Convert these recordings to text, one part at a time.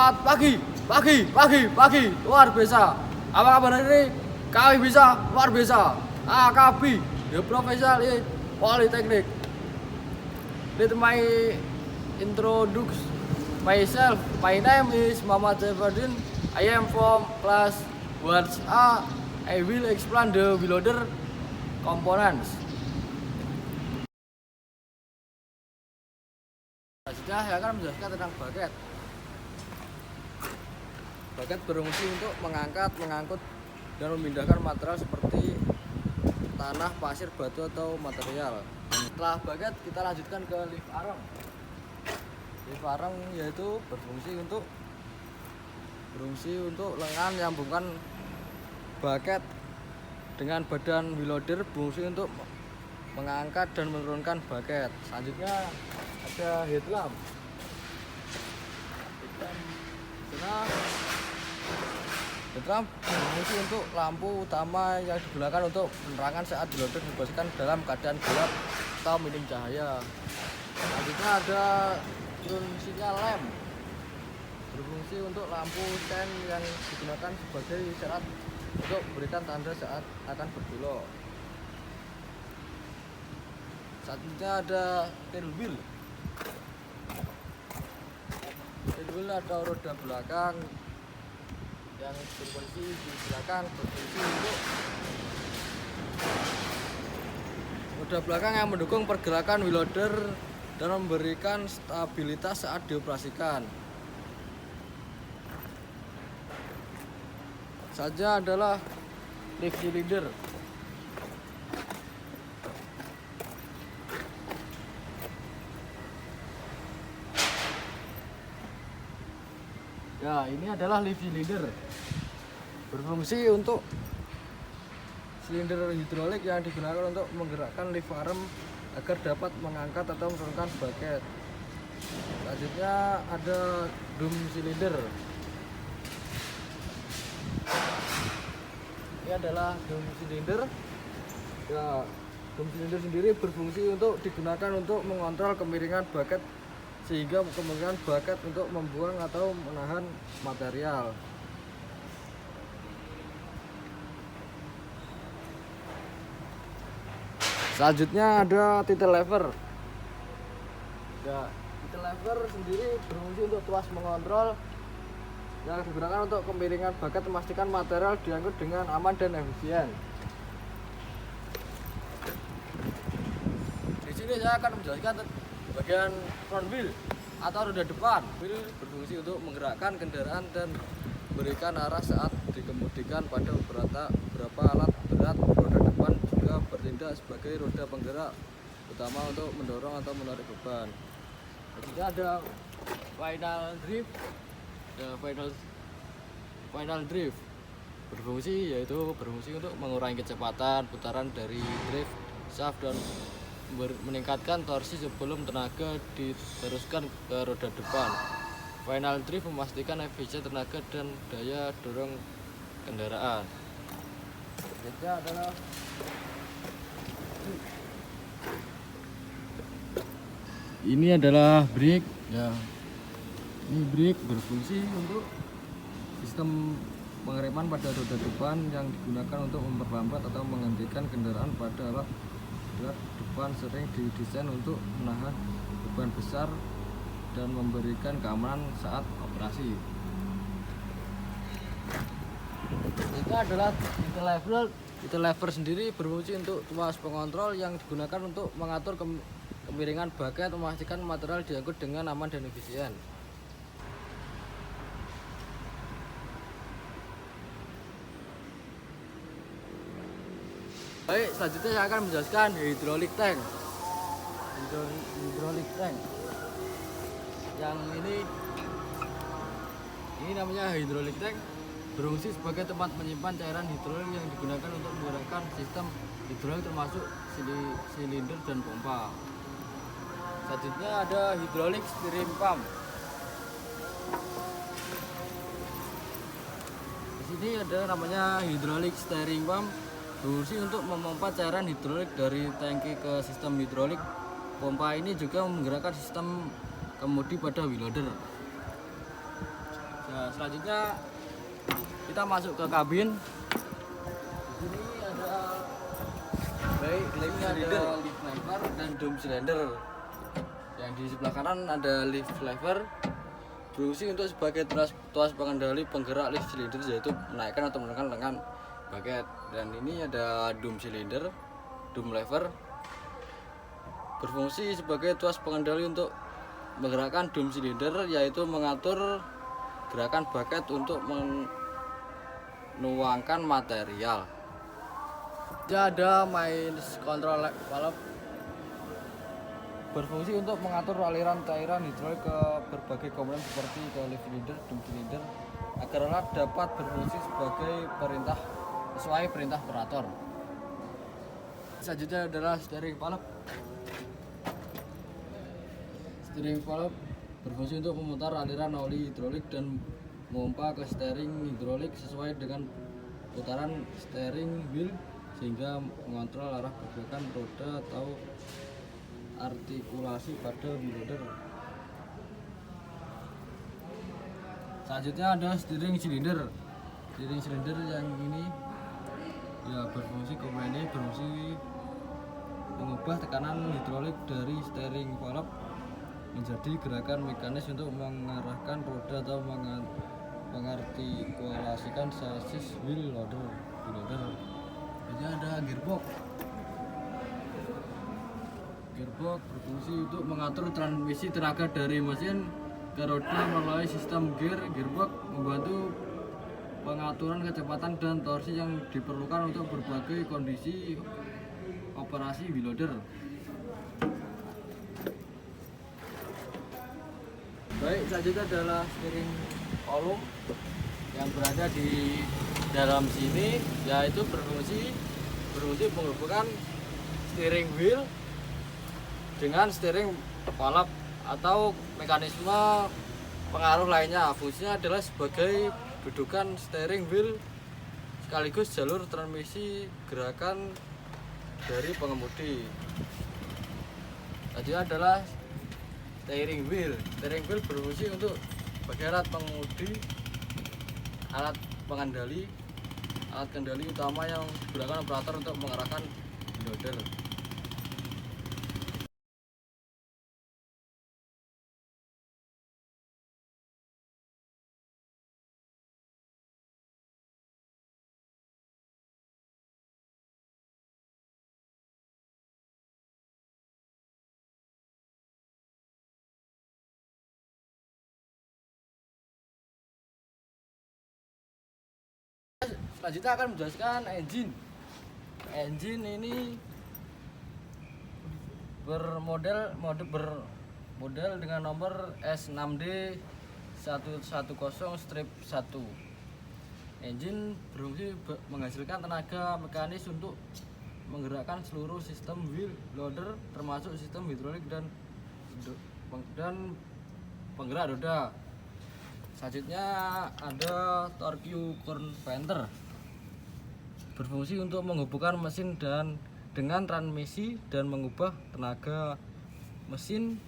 Selamat pagi, luar biasa. Apa kabar hari ini? Kami bisa luar biasa. AKB, the professional in Polytechnic. Let me introduce myself. My name is Muhammad Zafardin. I am from class 1A. I will explain the wheel-loader components. Selanjutnya saya akan menjelaskan tentang bucket. Bucket berfungsi untuk mengangkut, dan memindahkan material seperti tanah, pasir, batu, atau material. Setelah bucket, kita lanjutkan ke lift arm. Lift arm yaitu berfungsi untuk lengan menyambungkan bucket dengan badan wheel loader, berfungsi untuk mengangkat dan menurunkan bucket. Selanjutnya ada headlamp. Headlamp berfungsi untuk lampu utama yang digunakan untuk penerangan saat wheel loader diposisikan dalam keadaan gelap atau minim cahaya. Selanjutnya ada turun sinyal lamp, berfungsi untuk lampu sen yang digunakan sebagai isyarat untuk memberikan tanda saat akan berbelok. Selanjutnya ada tail wheel. Tail wheel atau roda belakang yang berfungsi di belakang, berfungsi untuk roda belakang yang mendukung pergerakan wheel loader dan memberikan stabilitas saat dioperasikan. Saja adalah lift cylinder. Ya, ini adalah lift cylinder. Berfungsi untuk silinder hidrolik yang digunakan untuk menggerakkan lift arm agar dapat mengangkat atau menurunkan bucket. Selanjutnya ada dome cylinder. Ini adalah dome cylinder. Ya, dome cylinder sendiri berfungsi untuk digunakan untuk mengontrol kemiringan bucket sehingga kemungkinan bucket untuk membuang atau menahan material. Selanjutnya ada titel lever. Ya, titel lever sendiri berfungsi untuk tuas mengontrol yang digunakan untuk kemiringan bucket, memastikan material diangkut dengan aman dan efisien. Di sini saya akan menjelaskan bagian front wheel atau roda depan. Wheel berfungsi untuk menggerakkan kendaraan dan memberikan arah saat dikemudikan pada beberapa alat berat. Roda depan juga bertindak sebagai roda penggerak utama untuk mendorong atau menarik beban. Selanjutnya ada final drive. Final drive berfungsi untuk mengurangi kecepatan putaran dari drive shaft dan meningkatkan torsi sebelum tenaga diteruskan ke roda depan. Final drive memastikan efisien tenaga dan daya dorong kendaraan. Selanjutnya adalah ini adalah brake. Ya, ini brake berfungsi untuk sistem pengereman pada roda depan yang digunakan untuk memperlambat atau menghentikan kendaraan pada arah depan. Sering didesain untuk menahan beban besar dan memberikan keamanan saat operasi. Itu adalah titel lever sendiri berfungsi untuk tuas pengontrol yang digunakan untuk mengatur kemiringan bucket, memastikan material diangkut dengan aman dan efisien. Baik, selanjutnya saya akan menjelaskan hydraulic tank. Hydraulic tank. Yang ini namanya hydraulic tank, berfungsi sebagai tempat menyimpan cairan hidrolik yang digunakan untuk menggerakkan sistem hidrolik termasuk silinder dan pompa. Selanjutnya ada hydraulic steering pump. Di sini ada namanya hydraulic steering pump, berfungsi untuk memompa cairan hidrolik dari tangki ke sistem hidrolik. Pompa ini juga menggerakkan sistem kemudi pada wheel loader. Nah, selanjutnya kita masuk ke kabin. Di sini ada ini ada lift lever dan dome cylinder. Yang di sebelah kanan ada lift lever berfungsi untuk sebagai tuas pengendali penggerak lift cylinder, yaitu menaikkan atau menurunkan lengan bucket. Dan ini ada dome cylinder, dome lever berfungsi sebagai tuas pengendali untuk menggerakkan dome cylinder, yaitu mengatur gerakan bucket untuk menuangkan material. Dia ada main control valve berfungsi untuk mengatur aliran cairan hidrolik ke berbagai komponen seperti ke lift cylinder, dome cylinder agar alat dapat berfungsi sesuai perintah operator. Selanjutnya adalah steering valve. Steering valve berfungsi untuk memutar aliran oli hidrolik dan memompa ke steering hidrolik sesuai dengan putaran steering wheel sehingga mengontrol arah pergerakan roda atau artikulasi pada wheel loader. Selanjutnya ada steering cylinder. Steering cylinder yang ini ya berfungsi mengubah tekanan hidrolik dari steering valve menjadi gerakan mekanis untuk mengarahkan roda atau mengartikulasikan sasis wheel loader. Jadi ada gearbox. Gearbox berfungsi untuk mengatur transmisi tenaga dari mesin ke roda melalui sistem gear. Gearbox membantu pengaturan kecepatan dan torsi yang diperlukan untuk berbagai kondisi operasi wheel loader. Baik, selanjutnya adalah steering column yang berada di dalam sini, yaitu berfungsi menghubungkan steering wheel dengan steering valve atau mekanisme pengaruh lainnya. Fungsinya adalah sebagai dudukan steering wheel sekaligus jalur transmisi gerakan dari pengemudi. Selanjutnya adalah steering wheel. Steering wheel berfungsi untuk sebagai alat pengemudi, alat kendali utama yang digunakan operator untuk mengarahkan wheel loader. Selanjutnya akan menjelaskan engine. Engine ini bermodel dengan nomor S6D 110-1. Engine berfungsi menghasilkan tenaga mekanis untuk menggerakkan seluruh sistem wheel loader termasuk sistem hidrolik dan penggerak roda. Selanjutnya ada torque converter berfungsi untuk menghubungkan mesin dengan transmisi dan mengubah tenaga mesin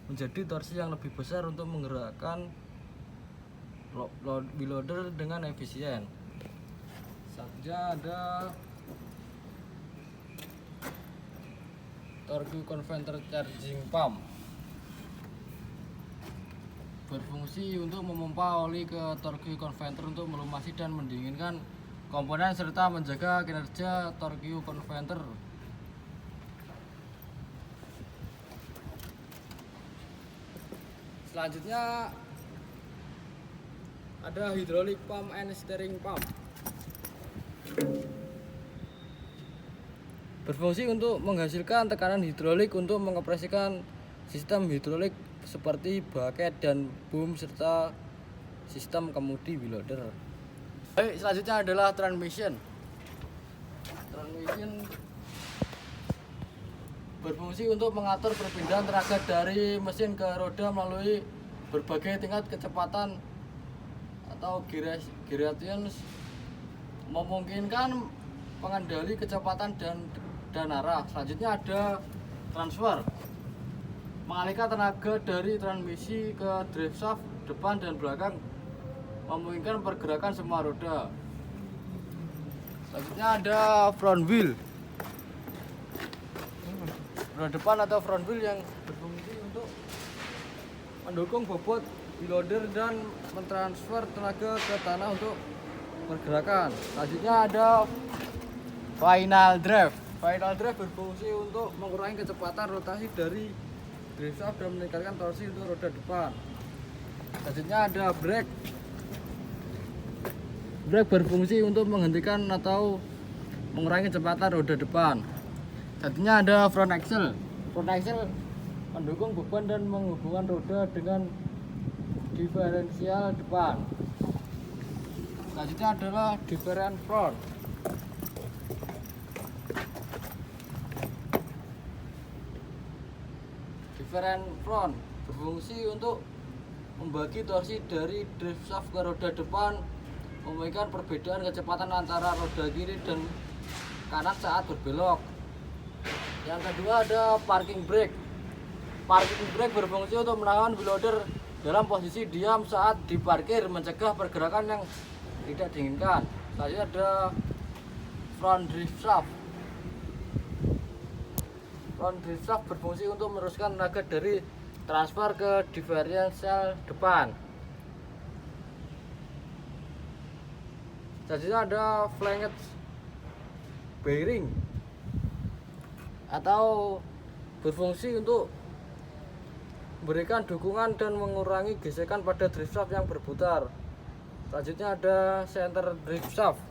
menjadi torsi yang lebih besar untuk menggerakkan wheel loader dengan efisien. Selanjutnya ada torque converter charging pump berfungsi untuk memompa oli ke torque converter untuk melumasi dan mendinginkan komponen serta menjaga kinerja torque converter. Selanjutnya ada hydraulic pump and steering pump. Berfungsi untuk menghasilkan tekanan hidrolik untuk mengoperasikan sistem hidrolik seperti bucket dan boom serta sistem kemudi wheel loader. Baik, selanjutnya adalah transmission. Transmission berfungsi untuk mengatur perpindahan tenaga dari mesin ke roda melalui berbagai tingkat kecepatan atau gradients, memungkinkan pengendali kecepatan dan arah. Selanjutnya ada transfer, mengalihkan tenaga dari transmisi ke drive shaft depan dan belakang memungkinkan pergerakan semua roda. Selanjutnya ada front wheel. Roda depan atau front wheel yang berfungsi untuk mendukung bobot loader dan mentransfer tenaga ke tanah untuk pergerakan. Selanjutnya ada final drive. Final drive berfungsi untuk mengurangi kecepatan rotasi dari drive shaft dan meningkatkan torsi untuk roda depan. Selanjutnya ada brake. Brake berfungsi untuk menghentikan atau mengurangi kecepatan roda depan. Selanjutnya ada front axle. Front axle mendukung beban dan menghubungkan roda dengan diferensial depan. Selanjutnya adalah different front. Different front berfungsi untuk membagi torsi dari drive shaft ke roda depan, memberikan perbedaan kecepatan antara roda kiri dan kanan saat berbelok. Yang kedua ada parking brake. Parking brake berfungsi untuk menahan wheel loader dalam posisi diam saat diparkir, mencegah pergerakan yang tidak diinginkan. Selanjutnya ada front drive shaft. Front drive shaft berfungsi untuk meneruskan tenaga dari transfer ke diferensial depan. Selanjutnya ada flanked bearing atau berfungsi untuk memberikan dukungan dan mengurangi gesekan pada drive shaft yang berputar. Selanjutnya ada center drive shaft.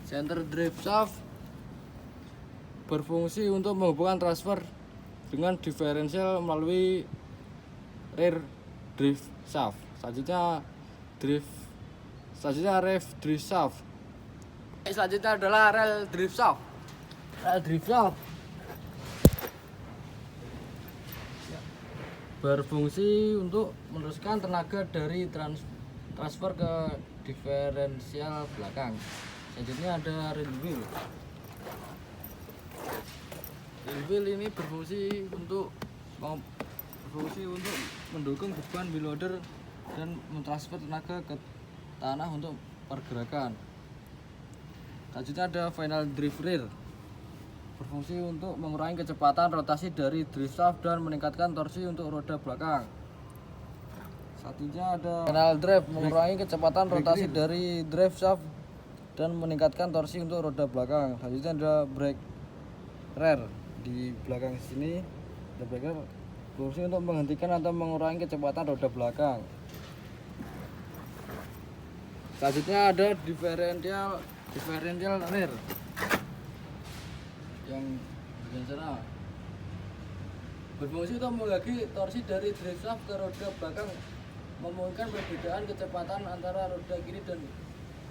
Center drive shaft berfungsi untuk menghubungkan transfer dengan diferensial melalui rear drive shaft. Selanjutnya rev drive shaft. Selanjutnya adalah rail drive shaft. Rail drive shaft berfungsi untuk meneruskan tenaga dari transfer ke diferensial belakang. Selanjutnya ada rail wheel. Rail wheel ini berfungsi untuk mendukung beban wheel loader dan mentransfer tenaga ke tanah untuk pergerakan. Selanjutnya ada final drive rear. Berfungsi untuk mengurangi kecepatan rotasi dari drive shaft dan meningkatkan torsi untuk roda belakang. Selanjutnya ada final drive, mengurangi kecepatan rotasi dari drive shaft dan meningkatkan torsi untuk roda belakang. Selanjutnya ada brake rear. Di belakang sini ada brake rear, berfungsi untuk menghentikan atau mengurangi kecepatan roda belakang. Selanjutnya ada differential rear yang bagian sana berfungsi untuk membagi torsi dari drive shaft ke roda belakang, memungkinkan perbedaan kecepatan antara roda kiri dan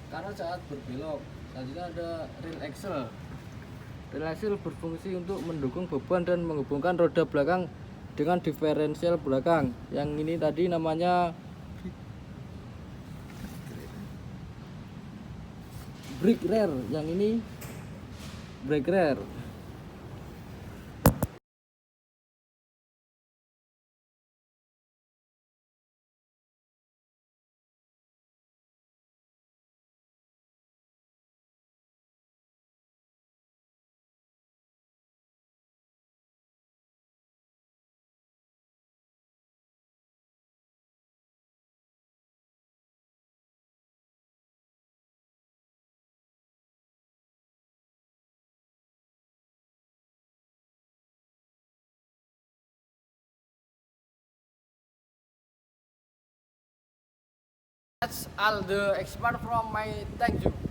kanan saat berbelok. Selanjutnya ada rear axle. Rear axle berfungsi untuk mendukung beban dan menghubungkan roda belakang dengan diferensial belakang. Yang ini tadi namanya brake rear, yang ini brake rear. That's all the expert from my thank you.